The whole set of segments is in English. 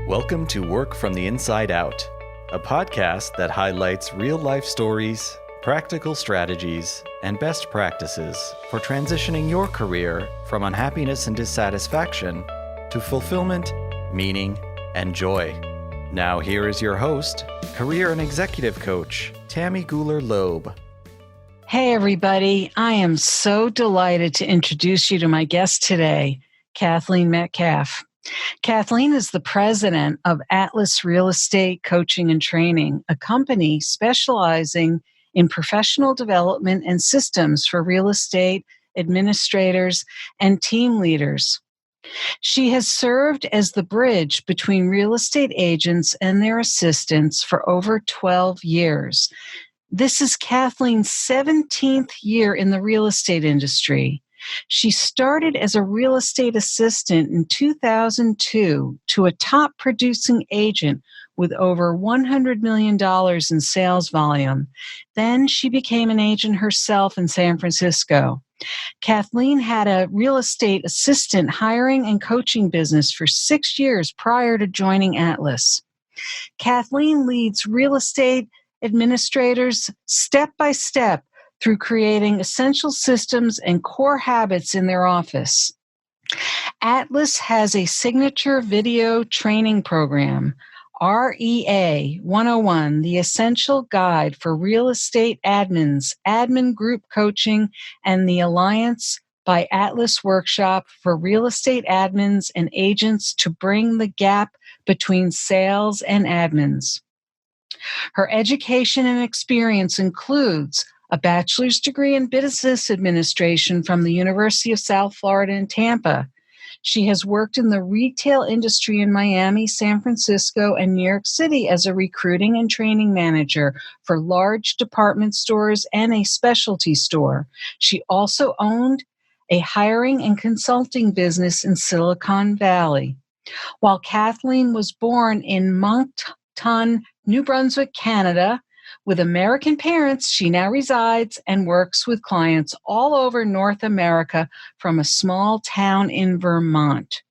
Welcome to Work from the Inside Out, a podcast that highlights real-life stories, practical strategies, and best practices for transitioning your career from unhappiness and dissatisfaction to fulfillment, meaning, and joy. Now here is your host, career and executive coach, Tammy Guler-Loeb. Hey everybody, I am so delighted to introduce you to my guest today, Kathleen Metcalf. Kathleen is the president of Atlas Real Estate Coaching and Training, a company specializing in professional development and systems for real estate administrators and team leaders. She has served as the bridge between real estate agents and their assistants for over 12 years. This is Kathleen's 17th year in the real estate industry. She started as a real estate assistant in 2002 to a top producing agent with over $100 million in sales volume. Then she became an agent herself in San Francisco. Kathleen had a real estate assistant hiring and coaching business for 6 years prior to joining Atlas. Kathleen leads real estate administrators step by step through creating essential systems and core habits in their office. Atlas has a signature video training program, REA 101, the Essential Guide for Real Estate Admins, Admin Group Coaching, and the Alliance by Atlas Workshop for real estate admins and agents to bring the gap between sales and admins. Her education and experience includes a bachelor's degree in business administration from the University of South Florida in Tampa. She has worked in the retail industry in Miami, San Francisco, and New York City as a recruiting and training manager for large department stores and a specialty store. She also owned a hiring and consulting business in Silicon Valley. While Kathleen was born in Moncton, New Brunswick, Canada, with American parents, she now resides and works with clients all over North America from a small town in Vermont.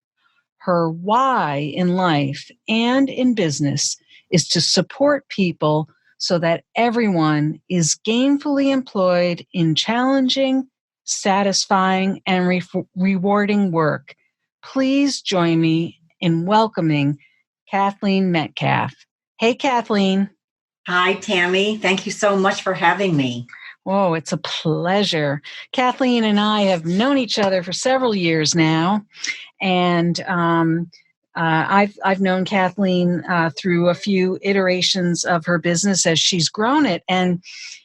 Her why in life and in business is to support people so that everyone is gainfully employed in challenging, satisfying, and rewarding work. Please join me in welcoming Kathleen Metcalf. Hey, Kathleen. Hi, Tammy. Thank you so much for having me. Oh, it's a pleasure. Kathleen and I have known each other for several years now, and I've known Kathleen through a few iterations of her business as she's grown it. And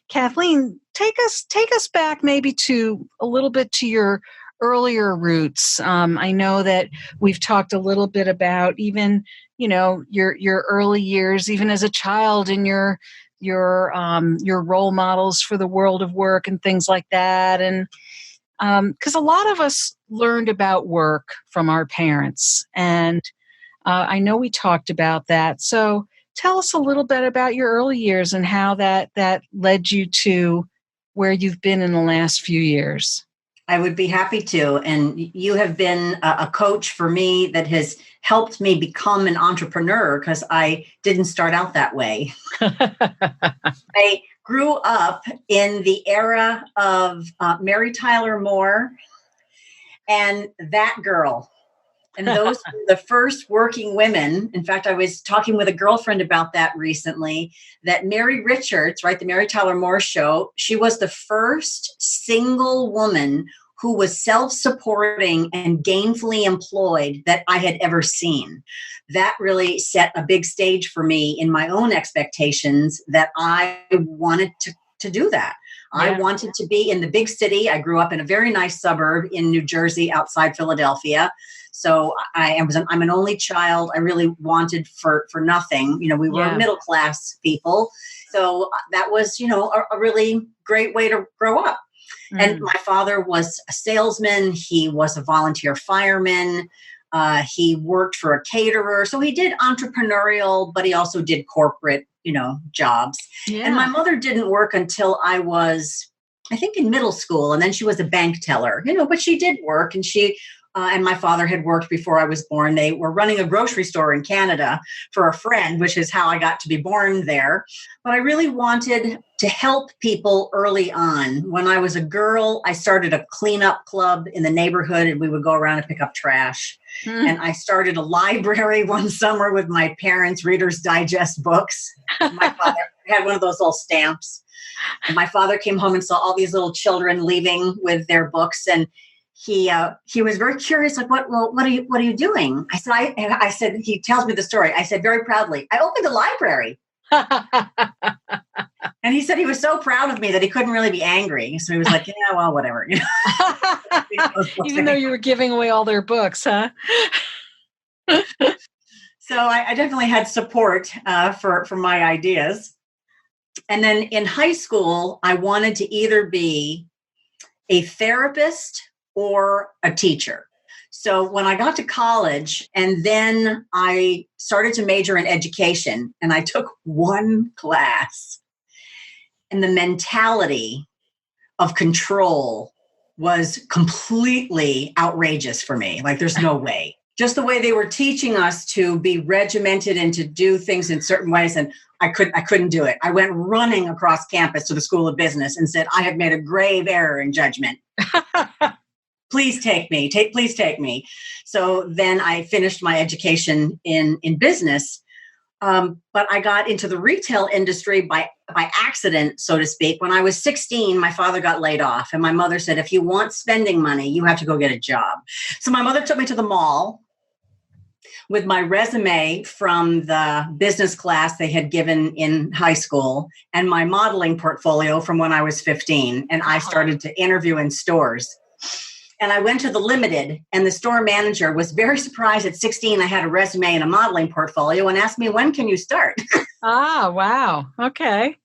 Kathleen, take us back maybe to a little bit to your earlier roots. I know that we've talked a little bit about even, your early years, even as a child, and your role models for the world of work and things like that. And because a lot of us learned about work from our parents, and I know we talked about that. So tell us a little bit about your early years and how that led you to where you've been in the last few years. I would be happy to. And you have been a coach for me that has helped me become an entrepreneur because I didn't start out that way. I grew up in the era of Mary Tyler Moore and That Girl. And those were the first working women. In fact, I was talking with a girlfriend about that recently, that Mary Richards, right, the Mary Tyler Moore show, she was the first single woman who was self-supporting and gainfully employed that I had ever seen. That really set a big stage for me in my own expectations that I wanted to do that. Yeah. I wanted to be in the big city. I grew up in a very nice suburb in New Jersey outside Philadelphia. So I'm an only child. I really wanted for nothing. We were middle class people. So that was, a really great way to grow up. And my father was a salesman. He was a volunteer fireman. He worked for a caterer. So he did entrepreneurial, but he also did corporate, jobs. Yeah. And my mother didn't work until I was, I think, in middle school. And then she was a bank teller, but she did work, and she and my father had worked before I was born. They were running a grocery store in Canada for a friend, which is how I got to be born there. But I really wanted to help people early on. When I was a girl, I started a cleanup club in the neighborhood, and we would go around and pick up trash. And I started a library one summer with my parents' Reader's Digest books. My father had one of those little stamps. And my father came home and saw all these little children leaving with their books, and he was very curious, like, what are you doing? I said, he tells me the story. I said very proudly, I opened a library. And he said he was so proud of me that he couldn't really be angry. So he was like, yeah, well, whatever. Even though you were giving away all their books, huh? So I definitely had support for my ideas. And then in high school, I wanted to either be a therapist or a teacher. So when I got to college, and then I started to major in education, and I took one class, and the mentality of control was completely outrageous for me. Like, there's no way. Just the way they were teaching us to be regimented and to do things in certain ways, and I couldn't do it. I went running across campus to the School of Business and said, I have made a grave error in judgment. Please take me. Please take me. So then I finished my education in business, but I got into the retail industry by accident, so to speak. When I was 16, my father got laid off, and my mother said, if you want spending money, you have to go get a job. So my mother took me to the mall with my resume from the business class they had given in high school and my modeling portfolio from when I was 15. And I started to interview in stores. And I went to the Limited, and the store manager was very surprised at 16 I had a resume and a modeling portfolio, and asked me, when can you start? Wow. Okay.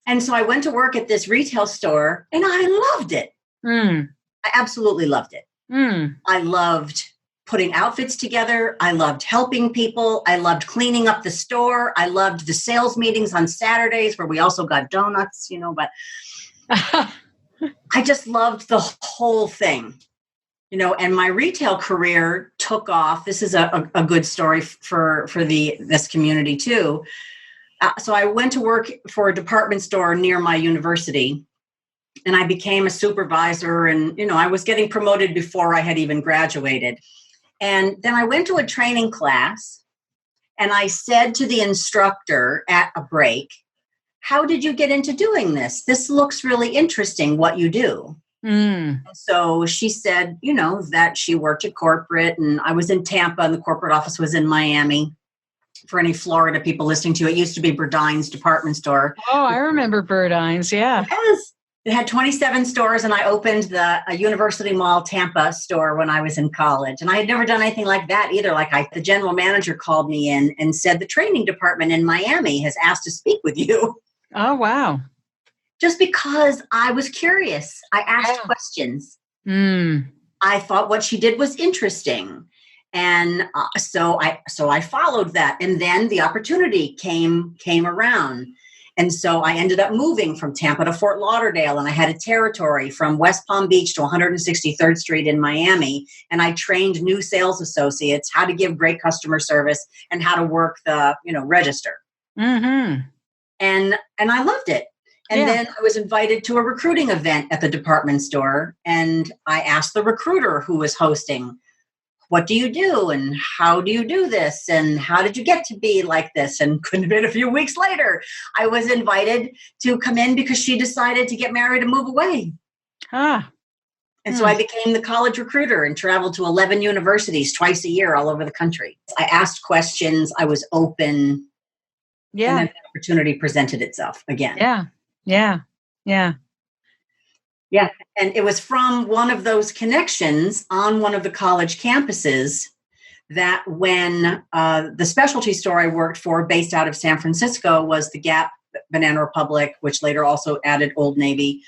And so I went to work at this retail store, and I loved it. I absolutely loved it. I loved putting outfits together. I loved helping people. I loved cleaning up the store. I loved the sales meetings on Saturdays where we also got donuts, but I just loved the whole thing. And my retail career took off. This is a good story for this community too. So I went to work for a department store near my university, and I became a supervisor, and, I was getting promoted before I had even graduated. And then I went to a training class, and I said to the instructor at a break, how did you get into doing this? This looks really interesting, what you do. So she said, that she worked at corporate, and I was in Tampa and the corporate office was in Miami. For any Florida people listening to it, used to be Burdine's department store. Oh, I remember Burdine's. Yeah. Yes. It had 27 stores, and I opened a University Mall Tampa store when I was in college. And I had never done anything like that either. The general manager called me in and said, the training department in Miami has asked to speak with you. Oh, wow. Just because I was curious. I asked questions. I thought what she did was interesting. And so I followed that. And then the opportunity came around. And so I ended up moving from Tampa to Fort Lauderdale, and I had a territory from West Palm Beach to 163rd Street in Miami. And I trained new sales associates how to give great customer service and how to work the, register. And I loved it. And then I was invited to a recruiting event at the department store, and I asked the recruiter who was hosting, what do you do? And how do you do this? And how did you get to be like this? And couldn't have been a few weeks later, I was invited to come in because she decided to get married and move away. And so I became the college recruiter and traveled to 11 universities twice a year all over the country. I asked questions. I was open. And then the opportunity presented itself again. Yeah. And it was from one of those connections on one of the college campuses that when the specialty store I worked for, based out of San Francisco, was the Gap, Banana Republic, which later also added Old Navy.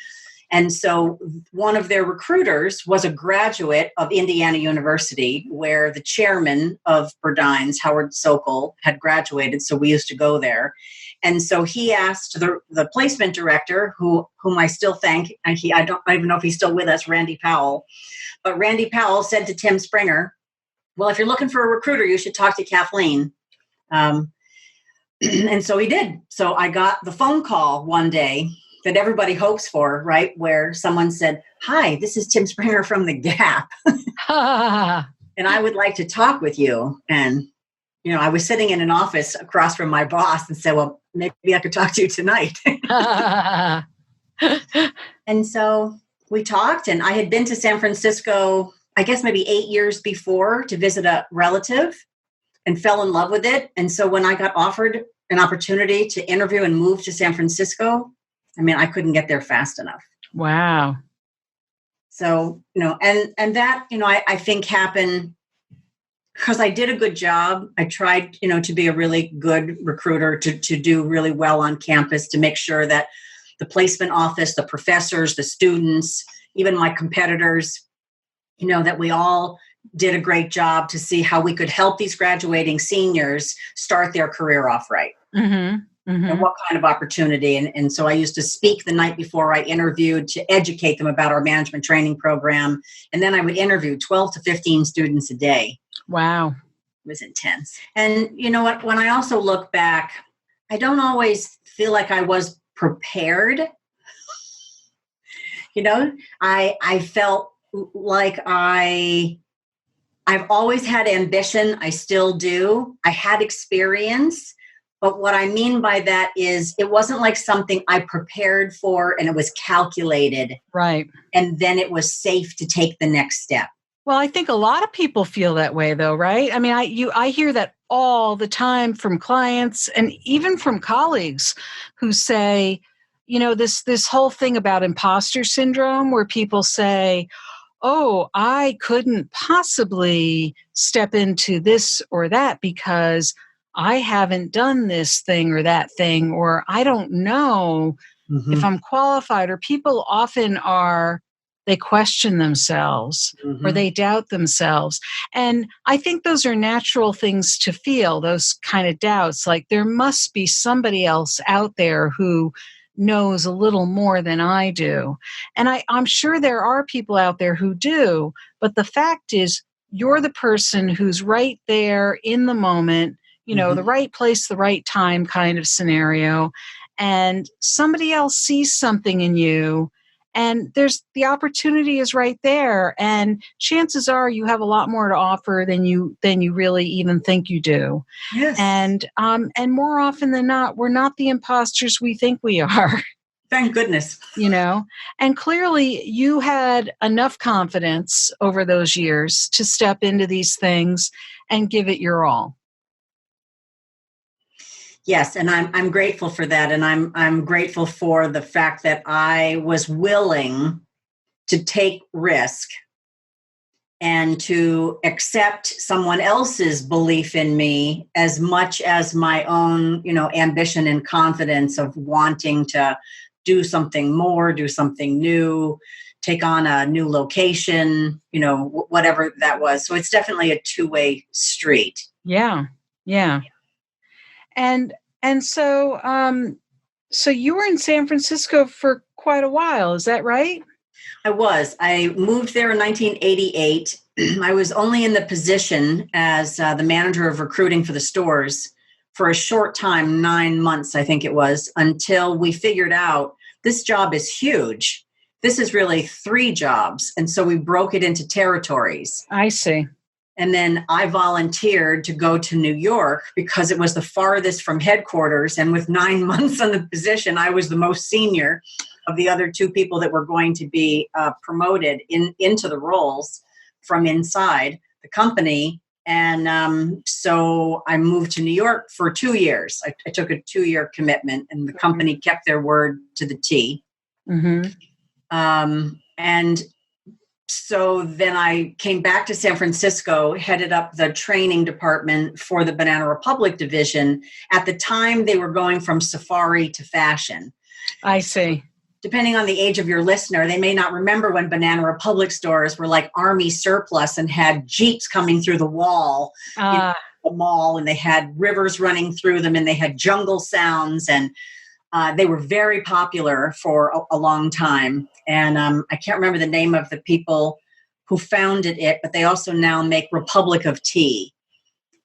And so one of their recruiters was a graduate of Indiana University, where the chairman of Burdines, Howard Sokol, had graduated. So we used to go there. And so he asked the placement director, whom I still thank, and I don't even know if he's still with us, Randy Powell. But Randy Powell said to Tim Springer, well, if you're looking for a recruiter, you should talk to Kathleen. And so he did. So I got the phone call one day that everybody hopes for, right? Where someone said, hi, this is Tim Springer from The Gap. And I would like to talk with you. And, I was sitting in an office across from my boss and said, well, maybe I could talk to you tonight. And so we talked, and I had been to San Francisco, I guess maybe 8 years before, to visit a relative, and fell in love with it. And so when I got offered an opportunity to interview and move to San Francisco, I couldn't get there fast enough. Wow. So, and that, I think happened because I did a good job. I tried, to be a really good recruiter, to do really well on campus, to make sure that the placement office, the professors, the students, even my competitors, that we all did a great job to see how we could help these graduating seniors start their career off right. Mm-hmm. Mm-hmm. And what kind of opportunity. And so I used to speak the night before I interviewed to educate them about our management training program. And then I would interview 12 to 15 students a day. Wow. It was intense. And you know what? When I also look back, I don't always feel like I was prepared. I felt like I've always had ambition. I still do. I had experience. But what I mean by that is it wasn't like something I prepared for and it was calculated. Right. And then it was safe to take the next step. Well, I think a lot of people feel that way, though, right? I hear that all the time from clients and even from colleagues who say, this whole thing about imposter syndrome, where people say, oh, I couldn't possibly step into this or that because I haven't done this thing or that thing, or I don't know if I'm qualified. Or people often they question themselves or they doubt themselves. And I think those are natural things to feel, those kind of doubts. Like there must be somebody else out there who knows a little more than I do. And I'm sure there are people out there who do, but the fact is you're the person who's right there in the moment, the right place, the right time kind of scenario. And somebody else sees something in you and the opportunity is right there. And chances are you have a lot more to offer than you really even think you do. Yes. And more often than not, we're not the imposters we think we are. Thank goodness. And clearly you had enough confidence over those years to step into these things and give it your all. Yes, and I'm grateful for that, and I'm grateful for the fact that I was willing to take risk and to accept someone else's belief in me as much as my own, ambition and confidence of wanting to do something more, do something new, take on a new location, whatever that was. So it's definitely a two-way street. Yeah. Yeah. And so you were in San Francisco for quite a while, is that right? I was. I moved there in 1988. I was only in the position as the manager of recruiting for the stores for a short time, 9 months, I think it was, until we figured out this job is huge. This is really 3 jobs. And so we broke it into territories. I see. And then I volunteered to go to New York because it was the farthest from headquarters. And with 9 months on the position, I was the most senior of the other 2 people that were going to be promoted into the roles from inside the company. And so I moved to New York for 2 years. I took a 2-year commitment, and the company kept their word to the T. Mm-hmm. And so then I came back to San Francisco, headed up the training department for the Banana Republic division. At the time, they were going from safari to fashion. I see. depending on the age of your listener, they may not remember when Banana Republic stores were like army surplus and had Jeeps coming through the wall, the mall, and they had rivers running through them, and they had jungle sounds, and they were very popular for a long time. And I can't remember the name of the people who founded it, but they also now make Republic of Tea.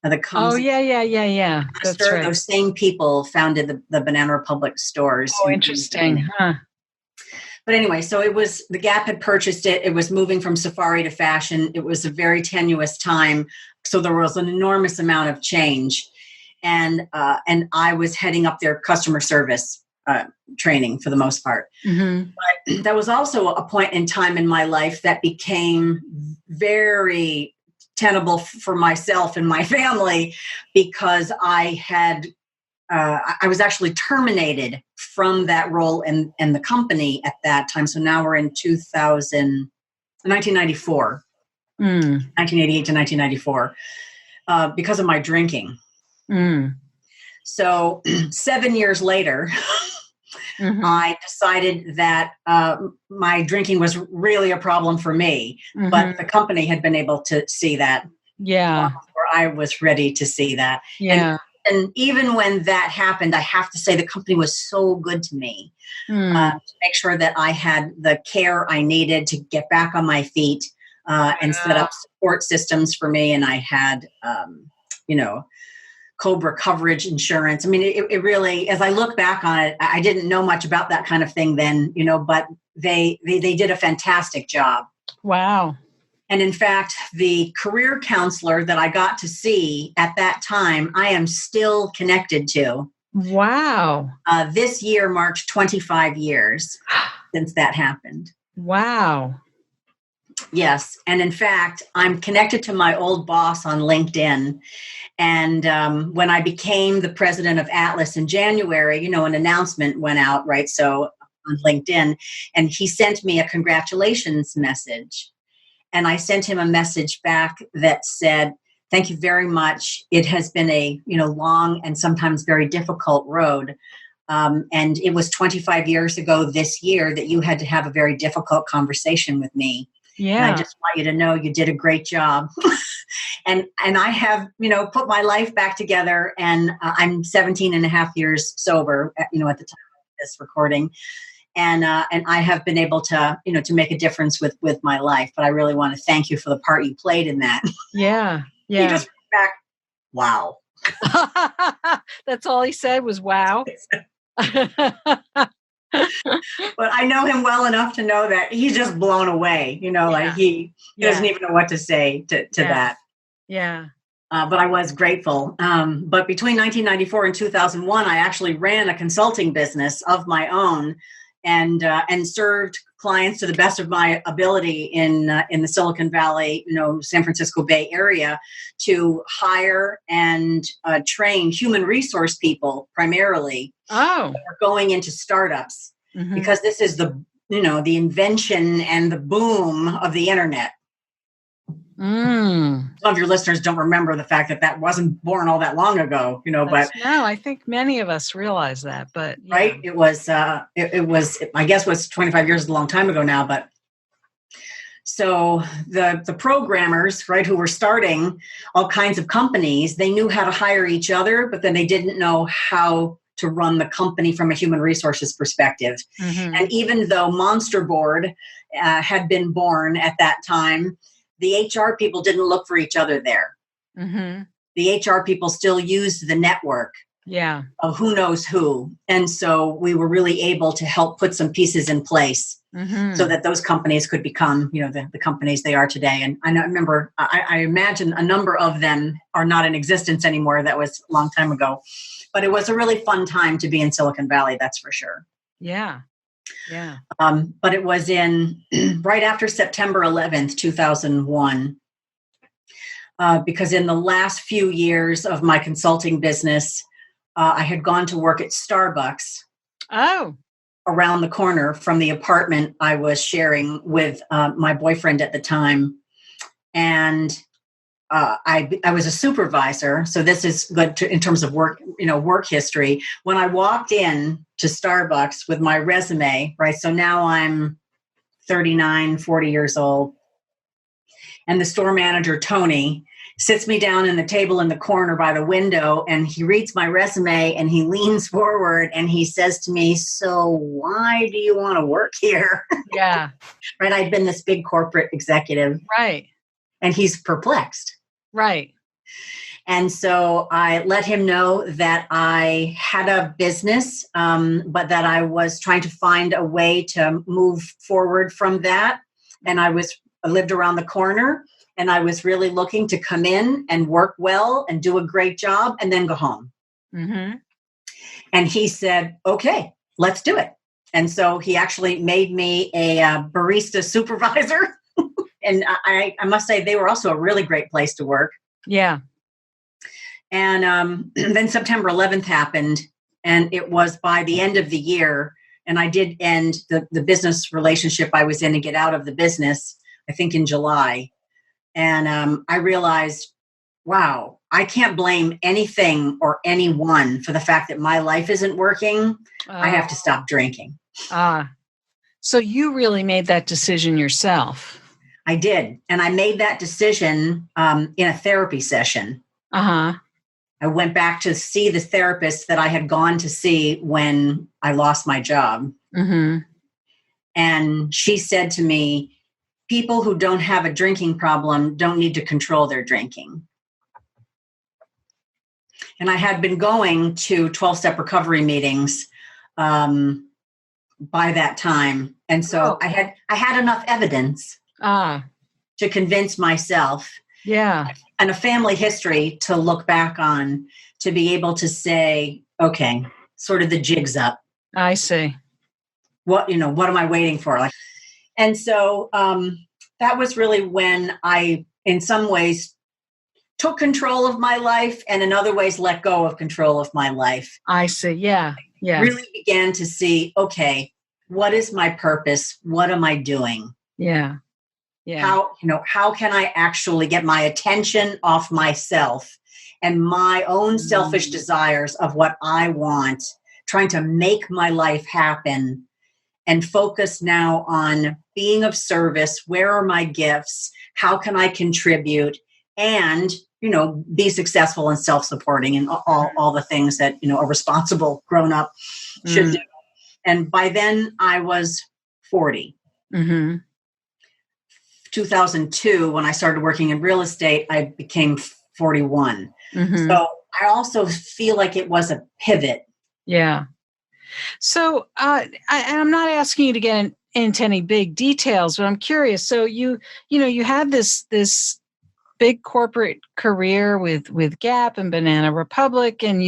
Yeah. That's right. Those same people founded the Banana Republic stores. Oh, interesting. Huh. But anyway, so the Gap had purchased it. It was moving from safari to fashion. It was a very tenuous time. So there was an enormous amount of change. And I was heading up their customer service training for the most part. Mm-hmm. But that was also a point in time in my life that became very tenable for myself and my family, because I was actually terminated from that role in the company at that time. So now we're in 1994, 1988 to 1994, because of my drinking. So 7 years later, I decided that my drinking was really a problem for me, but the company had been able to see that. Yeah. Before I was ready to see that. Yeah. And even when that happened, I have to say the company was so good to me to make sure that I had the care I needed to get back on my feet and set up support systems for me. And I had, COBRA coverage insurance. I mean, it really, as I look back on it, I didn't know much about that kind of thing then, but they did a fantastic job. Wow. And in fact, the career counselor that I got to see at that time, I am still connected to. Wow. This year marks 25 years since that happened. Wow. Yes. And in fact, I'm connected to my old boss on LinkedIn. And when I became the president of Atlas in January, an announcement went out, right? So on LinkedIn, and he sent me a congratulations message. And I sent him a message back that said, "Thank you very much. It has been a long and sometimes very difficult road. And it was 25 years ago this year that you had to have a very difficult conversation with me. Yeah. And I just want you to know you did a great job." And I have, put my life back together, and I'm 17 and a half years sober, at the time of this recording. And I have been able to, to make a difference with my life. But I really want to thank you for the part you played in that. Yeah. He just went back, wow. That's all he said was wow. But I know him well enough to know that he's just blown away, like he doesn't even know what to say to that. Yeah. But I was grateful. But between 1994 and 2001, I actually ran a consulting business of my own, and served clients to the best of my ability in the Silicon Valley, San Francisco Bay Area, to hire and train human resource people primarily. Oh, Going into startups, because this is the invention and the boom of the internet. Some of your listeners don't remember the fact that wasn't born all that long ago, but no, I think many of us realize that, but yeah. Right. It was, I guess was 25 years is a long time ago now, but so the programmers, right, who were starting all kinds of companies, they knew how to hire each other, but then they didn't know how to run the company from a human resources perspective. And even though Monster Board had been born at that time, the HR people didn't look for each other there. The HR people still used the network of who knows who. And so we were really able to help put some pieces in place so that those companies could become, the companies they are today. And I remember, I imagine a number of them are not in existence anymore. That was a long time ago. But it was a really fun time to be in Silicon Valley, that's for sure. Yeah. Yeah. But it was in right after September 11th, 2001, because in the last few years of my consulting business, I had gone to work at Starbucks. Oh. Around the corner from the apartment I was sharing with my boyfriend at the time. And I was a supervisor, so this is good in terms of work, work history. When I walked in to Starbucks with my resume, right? So now I'm 39, 40 years old, and the store manager, Tony, sits me down in the table in the corner by the window, and he reads my resume and he leans forward and he says to me, "So why do you want to work here?" Yeah. Right. I'd been this big corporate executive. Right. And he's perplexed. Right. And so I let him know that I had a business, but that I was trying to find a way to move forward from that. And I lived around the corner, and I was really looking to come in and work well and do a great job and then go home. Mm-hmm. And he said, "Okay, let's do it." And so he actually made me a barista supervisor. And I must say, they were also a really great place to work. Yeah. And then September 11th happened, and it was by the end of the year. And I did end the business relationship I was in and get out of the business, I think in July. And I realized, wow, I can't blame anything or anyone for the fact that my life isn't working. I have to stop drinking. So you really made that decision yourself. I did. And I made that decision in a therapy session. Uh-huh. I went back to see the therapist that I had gone to see when I lost my job. Mm-hmm. And she said to me, "People who don't have a drinking problem don't need to control their drinking." And I had been going to 12-step recovery meetings by that time. And so I had enough evidence to convince myself. Yeah. And a family history to look back on, to be able to say, okay, sort of the jig's up. I see. What am I waiting for? And so that was really when I, in some ways, took control of my life, and in other ways, let go of control of my life. I see. Yeah. Yeah. Really began to see, okay, what is my purpose? What am I doing? Yeah. Yeah. How can I actually get my attention off myself and my own selfish desires of what I want, trying to make my life happen, and focus now on being of service? Where are my gifts? How can I contribute? And, be successful and self-supporting and all the things that, a responsible grown-up should do. And by then I was 40. Mm-hmm. 2002, when I started working in real estate, I became 41. Mm-hmm. So I also feel like it was a pivot. Yeah. So I'm not asking you to get into any big details, but I'm curious. So you had this big corporate career with Gap and Banana Republic, and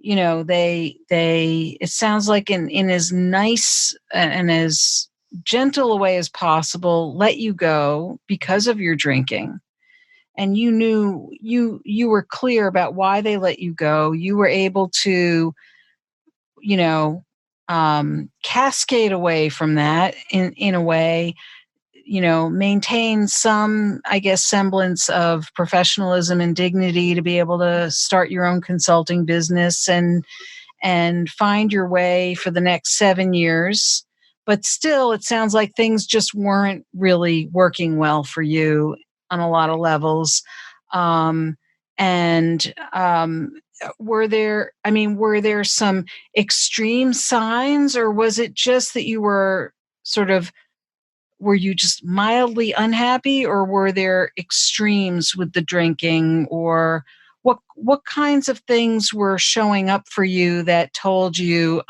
it sounds like in as nice and as gentle a way as possible, let you go because of your drinking. And you knew you were clear about why they let you go. You were able to, cascade away from that in a way, maintain some, I guess, semblance of professionalism and dignity to be able to start your own consulting business and find your way for the next 7 years. But still, it sounds like things just weren't really working well for you on a lot of levels. Were there some extreme signs, or was it just that you were were you just mildly unhappy, or were there extremes with the drinking, or what kinds of things were showing up for you that told you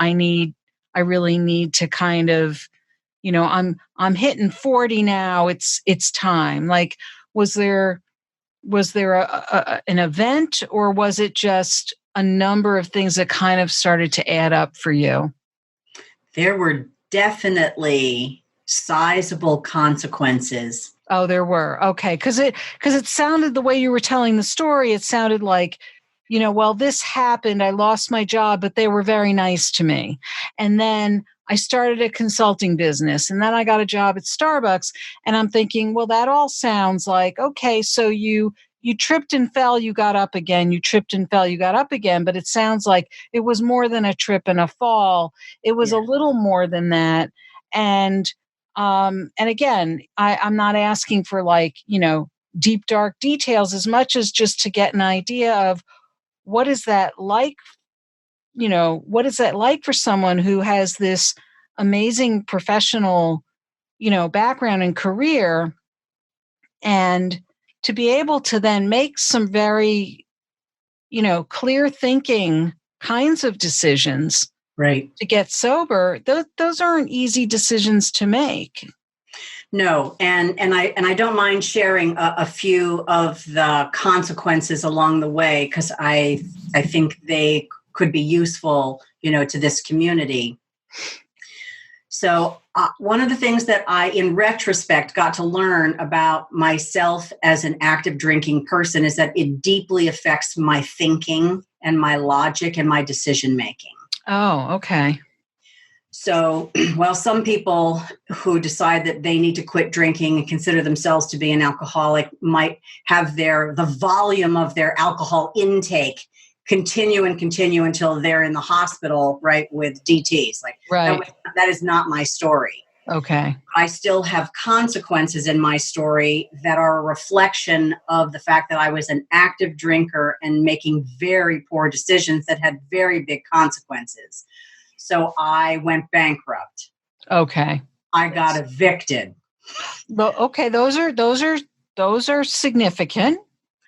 I really need to kind of, I'm hitting 40 now. It's time. Like, was there an event, or was it just a number of things that kind of started to add up for you? There were definitely sizable consequences. Oh, there were. Okay. Because it sounded, the way you were telling the story, it sounded like, well, this happened. I lost my job, but they were very nice to me. And then I started a consulting business and then I got a job at Starbucks. And I'm thinking, well, that all sounds like, okay, so you tripped and fell, you got up again. You tripped and fell, you got up again. But it sounds like it was more than a trip and a fall. It was a little more than that. And again, I'm not asking for like, deep, dark details as much as just to get an idea of what is that like, what is that like for someone who has this amazing professional, background and career, and to be able to then make some very, clear thinking kinds of decisions, right, to get sober. Those aren't easy decisions to make. No, and I don't mind sharing a few of the consequences along the way, because I think they could be useful, to this community. So one of the things that I, in retrospect, got to learn about myself as an active drinking person is that it deeply affects my thinking and my logic and my decision making. Oh, okay. So, while some people who decide that they need to quit drinking and consider themselves to be an alcoholic might have the volume of their alcohol intake continue until they're in the hospital, right, with DTs. Like, right. That is not my story. Okay. I still have consequences in my story that are a reflection of the fact that I was an active drinker and making very poor decisions that had very big consequences. So I went bankrupt. Okay. I got evicted. Well, okay, those are significant.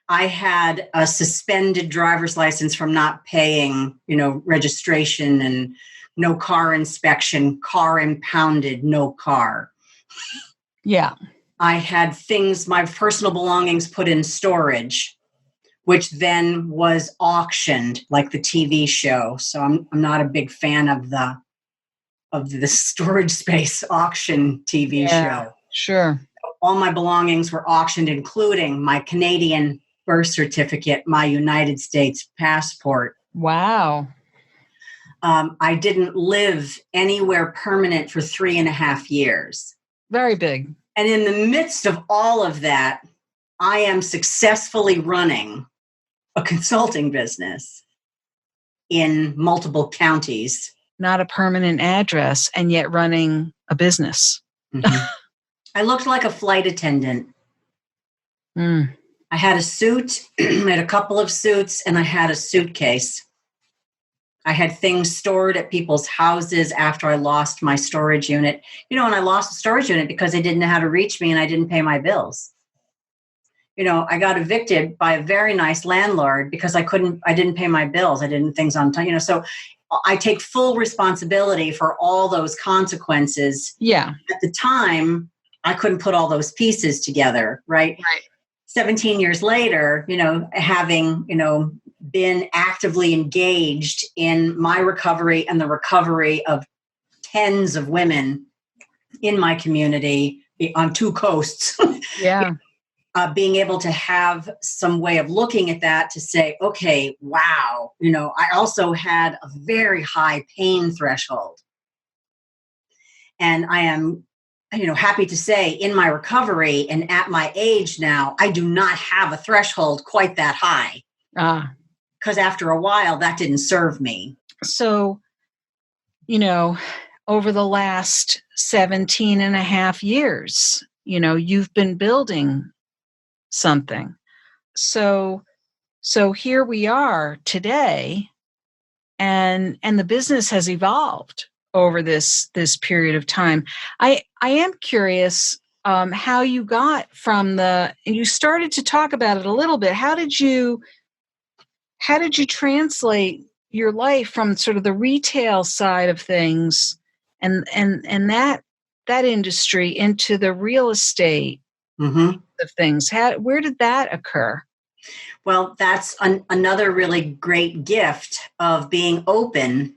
I had a suspended driver's license from not paying, registration, and no car inspection, car impounded, no car. Yeah. I had my personal belongings put in storage, which then was auctioned like the TV show. So I'm not a big fan of the storage space auction TV show. Sure. All my belongings were auctioned, including my Canadian birth certificate, my United States passport. Wow. I didn't live anywhere permanent for 3.5 years. Very big. And in the midst of all of that, I am successfully running a consulting business in multiple counties. Not a permanent address, and yet running a business. Mm-hmm. I looked like a flight attendant. Mm. I had a suit, I had a couple of suits, and I had a suitcase. I had things stored at people's houses after I lost my storage unit. And I lost the storage unit because they didn't know how to reach me and I didn't pay my bills. I got evicted by a very nice landlord because I didn't pay my bills. I didn't things on time, so I take full responsibility for all those consequences. Yeah. At the time, I couldn't put all those pieces together, right? Right. 17 years later, having, been actively engaged in my recovery and the recovery of tens of women in my community on 2 coasts. Yeah. Being able to have some way of looking at that to say, okay, wow, I also had a very high pain threshold. And I am, happy to say in my recovery and at my age now, I do not have a threshold quite that high. Because after a while, that didn't serve me. So, over the last 17 and a half years, you've been building something. So here we are today, and the business has evolved over this period of time. I am curious how you got from you started to talk about it a little bit. How did you translate your life from sort of the retail side of things and that industry into the real estate of things? Where did that occur? Well, that's another really great gift of being open,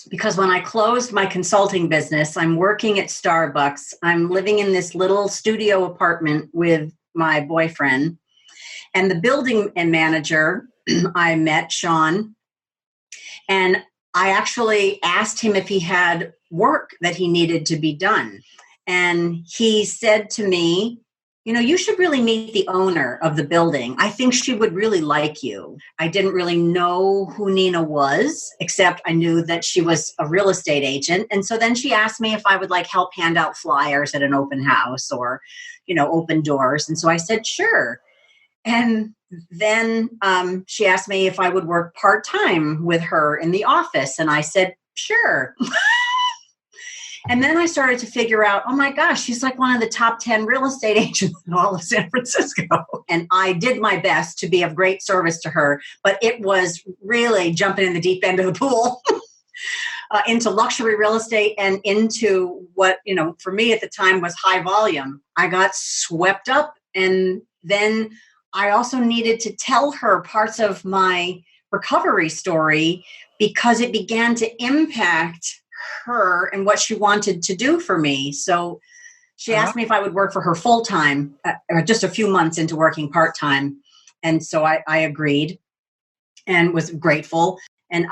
because when I closed my consulting business, I'm working at Starbucks. I'm living in this little studio apartment with my boyfriend, and the building manager I met, Sean, and I actually asked him if he had work that he needed to be done. And he said to me, you should really meet the owner of the building. I think she would really like you. I didn't really know who Nina was, except I knew that she was a real estate agent. And so then she asked me if I would help hand out flyers at an open house or, open doors. And so I said, sure. And then she asked me if I would work part-time with her in the office. And I said, sure. And then I started to figure out, oh my gosh, she's one of the top 10 real estate agents in all of San Francisco. And I did my best to be of great service to her, but it was really jumping in the deep end of the pool into luxury real estate and into what, for me at the time was high volume. I got swept up, and then I also needed to tell her parts of my recovery story because it began to impact her and what she wanted to do for me. So she asked me if I would work for her full time, or just a few months into working part time. And so I agreed and was grateful. And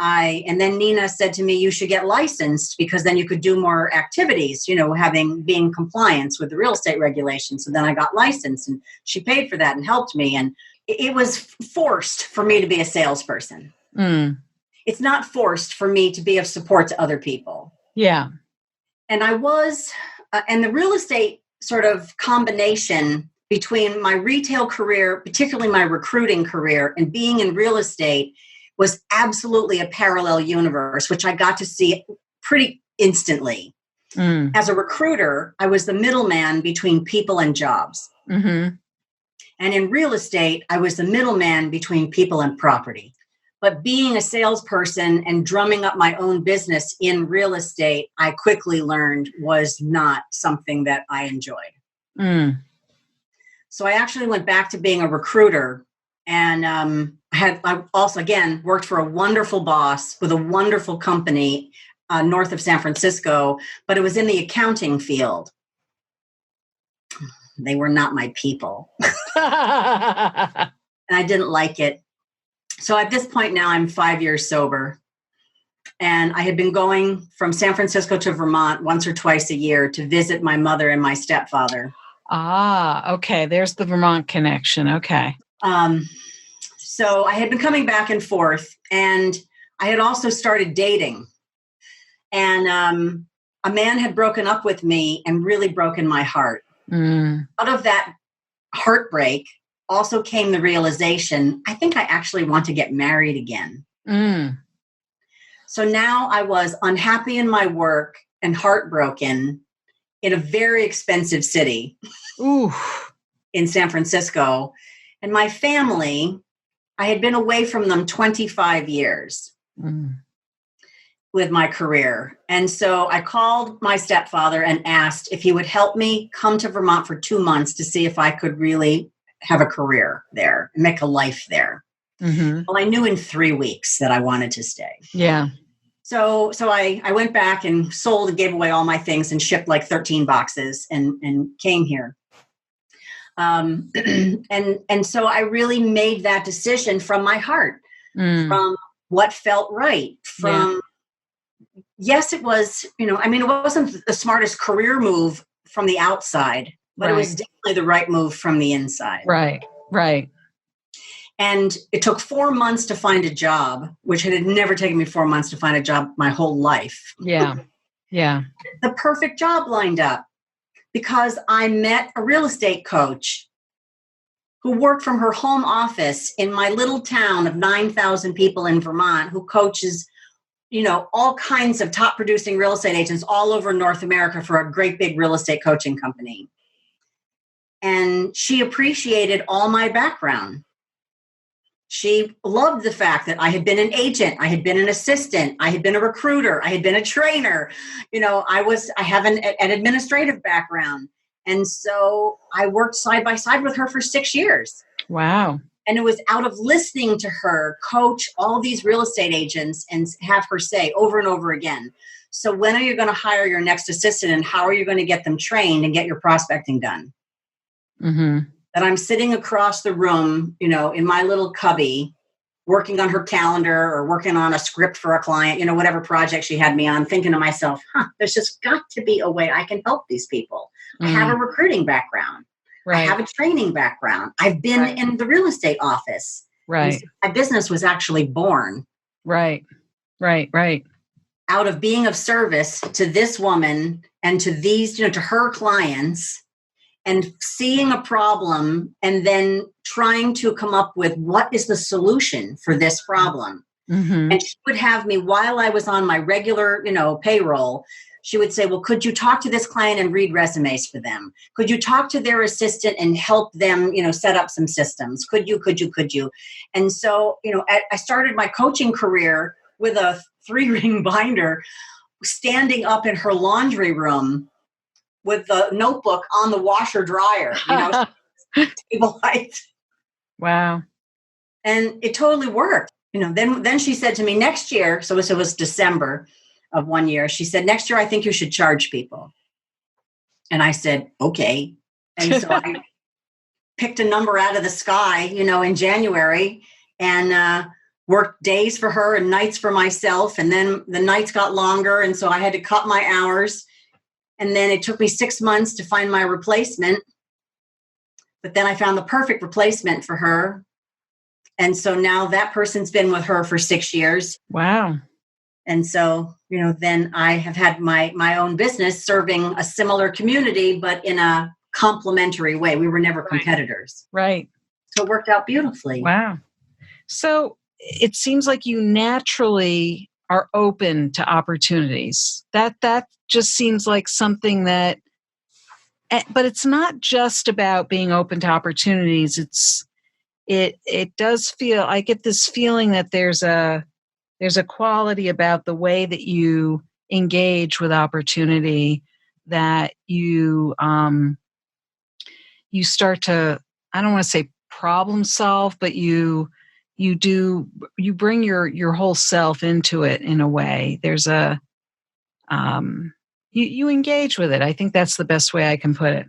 then Nina said to me, you should get licensed because then you could do more activities, being compliance with the real estate regulations. So then I got licensed, and she paid for that and helped me. And it was forced for me to be a salesperson. Mm. It's not forced for me to be of support to other people. Yeah. And I was, and the real estate sort of combination between my retail career, particularly my recruiting career, and being in real estate was absolutely a parallel universe, which I got to see pretty instantly. Mm. As a recruiter, I was the middleman between people and jobs. Mm-hmm. And in real estate, I was the middleman between people and property. But being a salesperson and drumming up my own business in real estate, I quickly learned was not something that I enjoyed. Mm. So I actually went back to being a recruiter, and I also, again, worked for a wonderful boss with a wonderful company north of San Francisco, but it was in the accounting field. They were not my people. And I didn't like it. So at this point now, I'm 5 years sober. And I had been going from San Francisco to Vermont once or twice a year to visit my mother and my stepfather. Ah, okay. There's the Vermont connection. Okay. So I had been coming back and forth, and I had also started dating. And a man had broken up with me and really broken my heart. Mm. Out of that heartbreak also came the realization, I think I actually want to get married again. Mm. So now I was unhappy in my work and heartbroken in a very expensive city. Ooh. In San Francisco. And my family, I had been away from them 25 years with my career. And so I called my stepfather and asked if he would help me come to Vermont for 2 months to see if I could really have a career there, make a life there. Mm-hmm. Well, I knew in 3 weeks that I wanted to stay. Yeah. So I went back and sold and gave away all my things and shipped 13 boxes and came here. And so I really made that decision from my heart, from what felt right, yes, it was, it wasn't the smartest career move from the outside, but It was definitely the right move from the inside. Right. And it took 4 months to find a job, which it had never taken me 4 months to find a job my whole life. Yeah. The perfect job lined up because I met a real estate coach who worked from her home office in my little town of 9,000 people in Vermont, who coaches, all kinds of top producing real estate agents all over North America for a great big real estate coaching company. And she appreciated all my background. She loved the fact that I had been an agent, I had been an assistant, I had been a recruiter, I had been a trainer. I have an administrative background. And so I worked side by side with her for 6 years. Wow. And it was out of listening to her coach all these real estate agents and have her say over and over again, so when are you going to hire your next assistant, and how are you going to get them trained and get your prospecting done? Mm-hmm. That I'm sitting across the room, in my little cubby working on her calendar or working on a script for a client, whatever project she had me on, thinking to myself, there's just got to be a way I can help these people. I have a recruiting background. Right. I have a training background. I've been in the real estate office. Right. So my business was actually born. Right. Out of being of service to this woman and to these, to her clients, and seeing a problem and then trying to come up with what is the solution for this problem. Mm-hmm. And she would have me, while I was on my regular, payroll, she would say, well, could you talk to this client and read resumes for them? Could you talk to their assistant and help them, set up some systems? Could you? And so, I started my coaching career with a 3-ring binder, standing up in her laundry room with the notebook on the washer dryer, table height. Wow. And it totally worked. Then she said to me next year, so it was December of one year, she said, next year, I think you should charge people. And I said, okay. And so I picked a number out of the sky, in January, and worked days for her and nights for myself. And then the nights got longer. And so I had to cut my hours. And then it took me 6 months to find my replacement. But then I found the perfect replacement for her. And so now that person's been with her for 6 years. Wow. And so, then I have had my own business serving a similar community, but in a complementary way. We were never competitors. Right. So it worked out beautifully. Wow. So it seems like you naturally are open to opportunities. That just seems like something that, but it's not just about being open to opportunities. It does feel, I get this feeling that there's a quality about the way that you engage with opportunity that you start to, I don't want to say problem solve, but you bring your whole self into it in a way. There's you engage with it. I think that's the best way I can put it.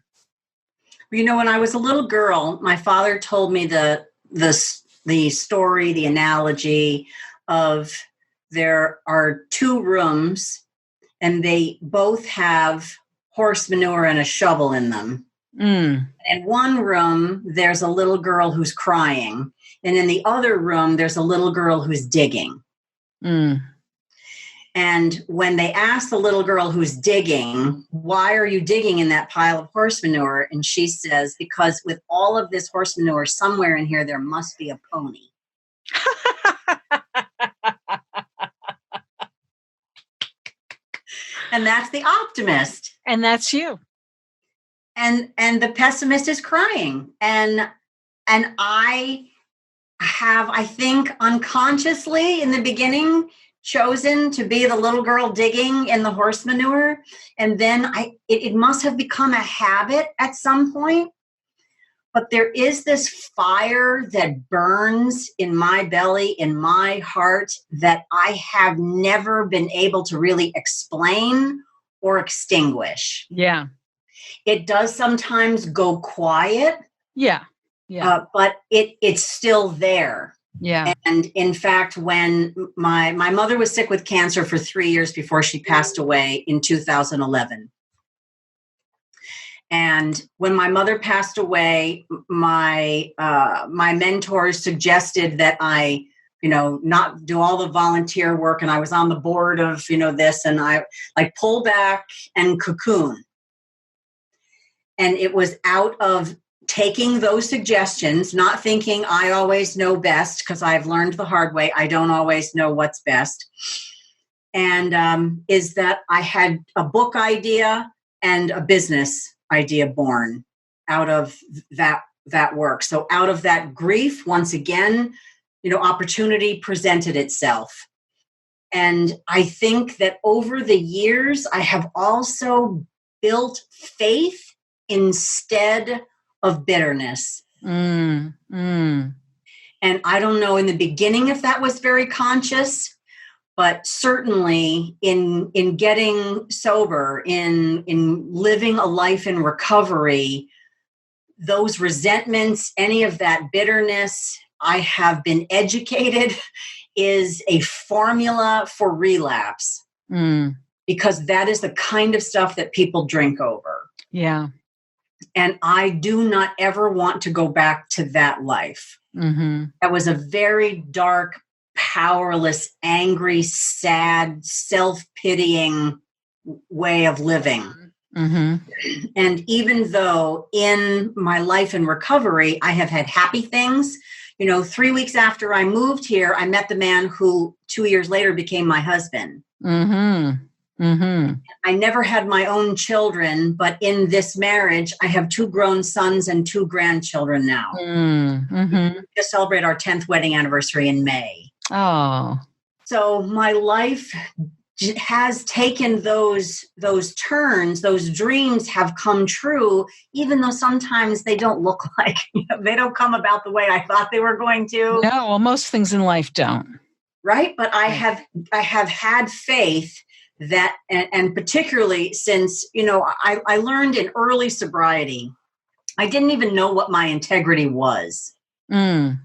When I was a little girl, my father told me the story, the analogy of there are 2 rooms and they both have horse manure and a shovel in them. Mm. In one room, there's a little girl who's crying. And in the other room, there's a little girl who's digging. Mm. And when they asked the little girl who's digging, why are you digging in that pile of horse manure? And she says, because with all of this horse manure, somewhere in here, there must be a pony. And that's the optimist. And that's you. And the pessimist is crying. And I have, I think, unconsciously in the beginning chosen to be the little girl digging in the horse manure. And then it must have become a habit at some point. But there is this fire that burns in my belly, in my heart, that I have never been able to really explain or extinguish. Yeah. It does sometimes go quiet. Yeah. But it's still there. Yeah. And in fact, when my mother was sick with cancer for 3 years before she passed away in 2011. And when my mother passed away, my mentors suggested that I, not do all the volunteer work. And I was on the board of, this, and I pull back and cocoon. And it was out of taking those suggestions, not thinking I always know best, because I've learned the hard way. I don't always know what's best. And is that I had a book idea and a business idea born out of that work. So out of that grief, once again, opportunity presented itself. And I think that over the years, I have also built faith instead of bitterness. And I don't know in the beginning if that was very conscious, but certainly in getting sober, in living a life in recovery, those resentments, any of that bitterness I have been educated is a formula for relapse, because that is the kind of stuff that people drink over. Yeah. And I do not ever want to go back to that life. That was a very dark, powerless, angry, sad, self-pitying way of living. And even though in my life in recovery, I have had happy things, 3 weeks after I moved here, I met the man who 2 years later became my husband. I never had my own children, but in this marriage, I have 2 grown sons and 2 grandchildren now. We just celebrate our 10th wedding anniversary in May. Oh. So my life has taken those turns. Those dreams have come true, even though sometimes they don't look like, they don't come about the way I thought they were going to. No, well, most things in life don't. Right. But I have had faith that, and particularly since, I learned in early sobriety, I didn't even know what my integrity was. I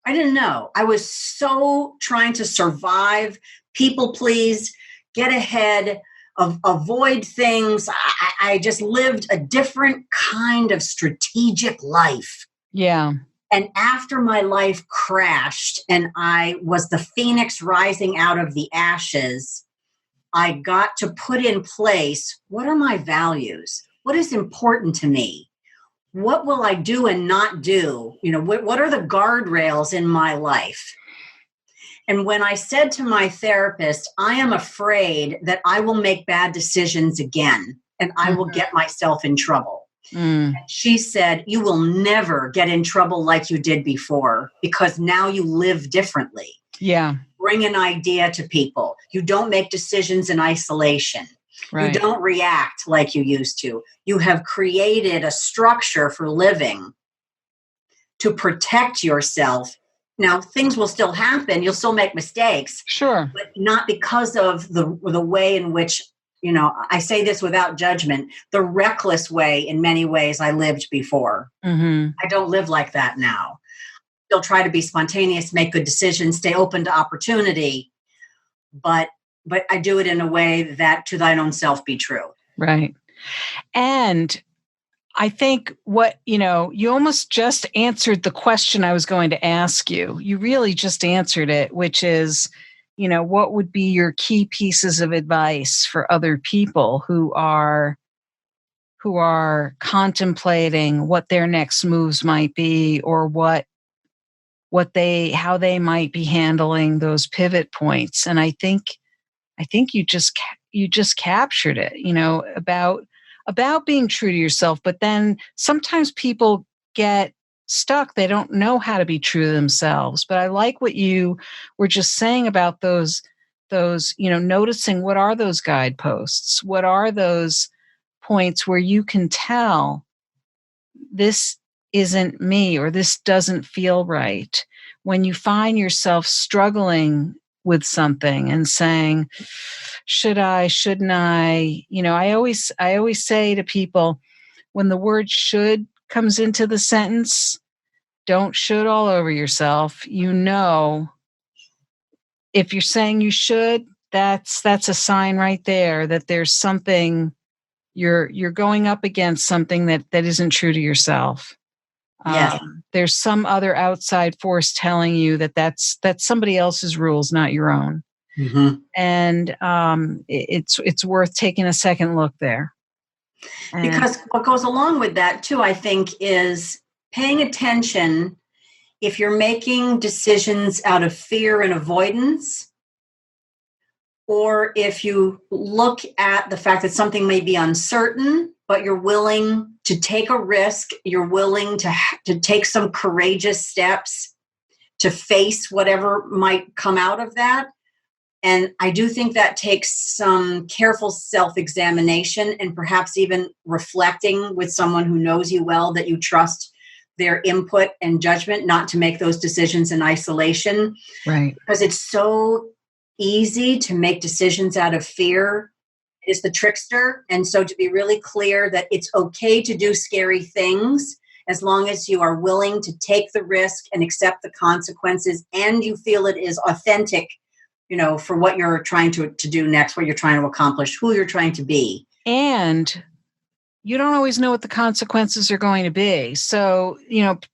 didn't know. I was so trying to survive, people please, get ahead, avoid things. I just lived a different kind of strategic life. Yeah. And after my life crashed and I was the phoenix rising out of the ashes, I got to put in place, what are my values? What is important to me? What will I do and not do? What are the guardrails in my life? And when I said to my therapist, I am afraid that I will make bad decisions again and I will get myself in trouble. She said, you will never get in trouble like you did before because now you live differently. Yeah. Bring an idea to people. You don't make decisions in isolation. Right. You don't react like you used to. You have created a structure for living to protect yourself. Now, things will still happen. You'll still make mistakes. Sure. But not because of the way in which, I say this without judgment, the reckless way in many ways I lived before. I don't live like that now. Still try to be spontaneous, make good decisions, stay open to opportunity. But I do it in a way that to thine own self be true. Right. And I think you almost just answered the question I was going to ask you. You really just answered it, which is, what would be your key pieces of advice for other people who are contemplating what their next moves might be, or how they might be handling those pivot points. And I think you just captured it, about being true to yourself. But then sometimes people get stuck. They don't know how to be true to themselves. But I like what you were just saying about those, noticing what are those guideposts? What are those points where you can tell this isn't me, or this doesn't feel right? When you find yourself struggling with something and saying, should I, shouldn't I? I always say to people, when the word should comes into the sentence, don't should all over yourself. If you're saying you should, that's a sign right there that there's something you're going up against, something that isn't true to yourself. Yes. There's some other outside force telling you that's somebody else's rules, not your own. And it's worth taking a second look there. Because what goes along with that too, I think, is paying attention if you're making decisions out of fear and avoidance, or if you look at the fact that something may be uncertain, but you're willing to take a risk, you're willing to take some courageous steps to face whatever might come out of that. And I do think that takes some careful self-examination and perhaps even reflecting with someone who knows you well, that you trust their input and judgment, not to make those decisions in isolation. Right. Because it's so easy to make decisions out of fear. It is the trickster. And so to be really clear that it's okay to do scary things, as long as you are willing to take the risk and accept the consequences, and you feel it is authentic, for what you're trying to do next, what you're trying to accomplish, who you're trying to be. And you don't always know what the consequences are going to be. So,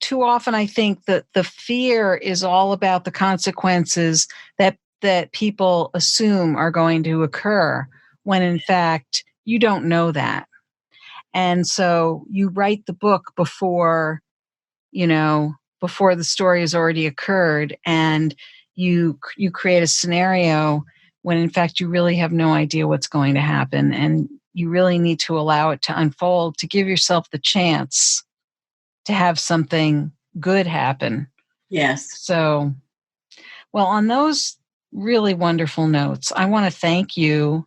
too often I think that the fear is all about the consequences that people assume are going to occur, when in fact you don't know that. And so you write the book before the story has already occurred, and you create a scenario when in fact you really have no idea what's going to happen, and you really need to allow it to unfold to give yourself the chance to have something good happen. Yes. So, well, on those really wonderful notes, I want to thank you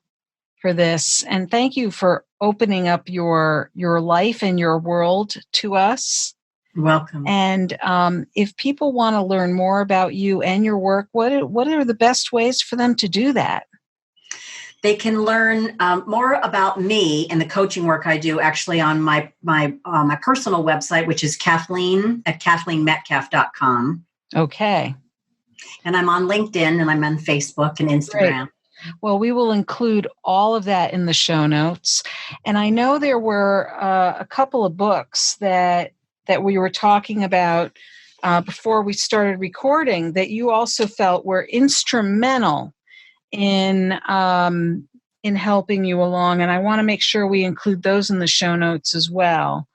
for this, and thank you for opening up your life and your world to us. You're welcome. And if people want to learn more about you and your work, what are the best ways for them to do that? They can learn more about me and the coaching work I do actually on my personal website, which is Kathleen at KathleenMetcalf.com. Okay. And I'm on LinkedIn, and I'm on Facebook and Instagram. Great. Well, we will include all of that in the show notes. And I know there were a couple of books that we were talking about before we started recording that you also felt were instrumental in helping you along. And I want to make sure we include those in the show notes as well,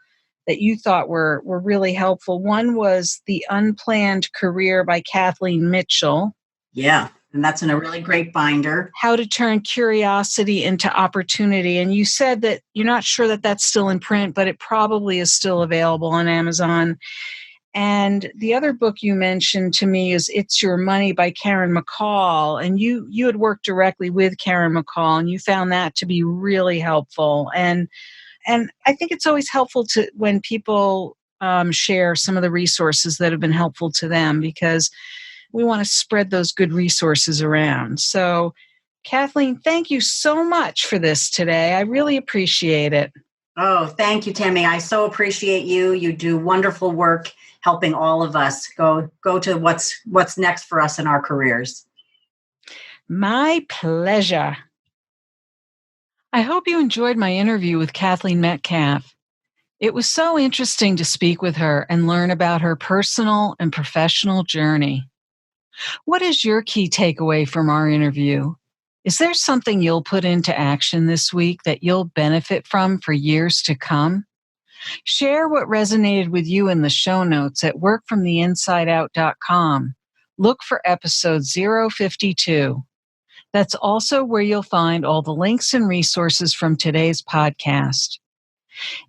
that you thought were really helpful. One was The Unplanned Career by Kathleen Mitchell. Yeah, and that's in a really great binder. How to Turn Curiosity into Opportunity. And you said that you're not sure that that's still in print, but it probably is still available on Amazon. And the other book you mentioned to me is It's Your Money by Karen McCall. And you had worked directly with Karen McCall, and you found that to be really helpful. And I think it's always helpful to when people share some of the resources that have been helpful to them, because we want to spread those good resources around. So, Kathleen, thank you so much for this today. I really appreciate it. Oh, thank you, Tammy. I so appreciate you. You do wonderful work helping all of us go to what's next for us in our careers. My pleasure. I hope you enjoyed my interview with Kathleen Metcalf. It was so interesting to speak with her and learn about her personal and professional journey. What is your key takeaway from our interview? Is there something you'll put into action this week that you'll benefit from for years to come? Share what resonated with you in the show notes at workfromtheinsideout.com. Look for episode 052. That's also where you'll find all the links and resources from today's podcast.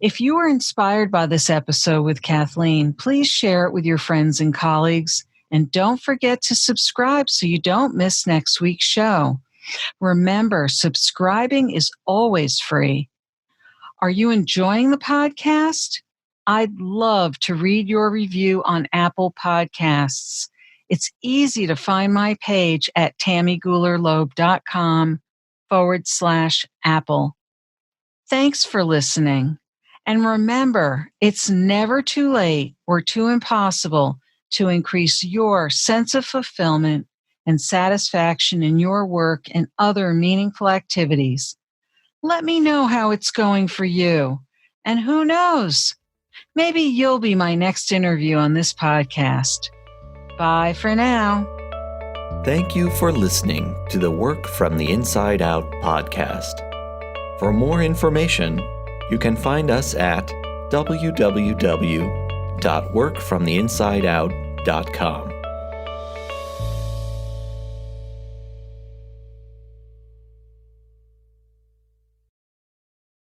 If you were inspired by this episode with Kathleen, please share it with your friends and colleagues. And don't forget to subscribe so you don't miss next week's show. Remember, subscribing is always free. Are you enjoying the podcast? I'd love to read your review on Apple Podcasts. It's easy to find my page at tammygulerloeb.com/Apple. Thanks for listening. And remember, it's never too late or too impossible to increase your sense of fulfillment and satisfaction in your work and other meaningful activities. Let me know how it's going for you. And who knows, maybe you'll be my next interview on this podcast. Bye for now. Thank you for listening to the Work from the Inside Out podcast. For more information, you can find us at www.workfromtheinsideout.com.